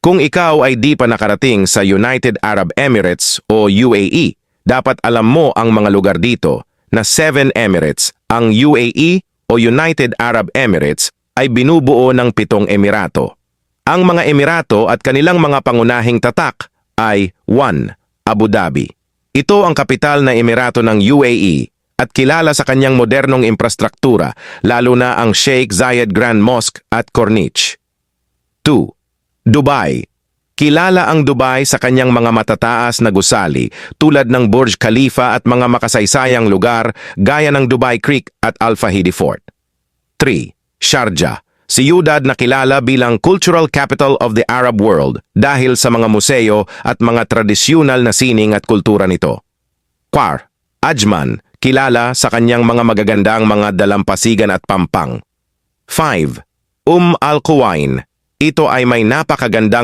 Kung ikaw ay di pa nakarating sa United Arab Emirates o UAE, dapat alam mo ang mga lugar dito na 7 Emirates. Ang UAE o United Arab Emirates ay binubuo ng 7 emirato. Ang mga emirato at kanilang mga pangunahing tatak ay 1. Abu Dhabi. Ito ang kapital na emirato ng UAE at kilala sa kanyang modernong infrastruktura, lalo na ang Sheikh Zayed Grand Mosque at Corniche. 2. Dubai. Kilala ang Dubai sa kanyang mga matataas na gusali tulad ng Burj Khalifa at mga makasaysayang lugar gaya ng Dubai Creek at Al Fahidi Fort. 3. Sharjah. Siyudad na kilala bilang Cultural Capital of the Arab World dahil sa mga museo at mga tradisyonal na sining at kultura nito. 4. Ajman. Kilala sa kanyang mga magagandang mga dalampasigan at pampang. 5. Al Quwain. Ito ay may napakagandang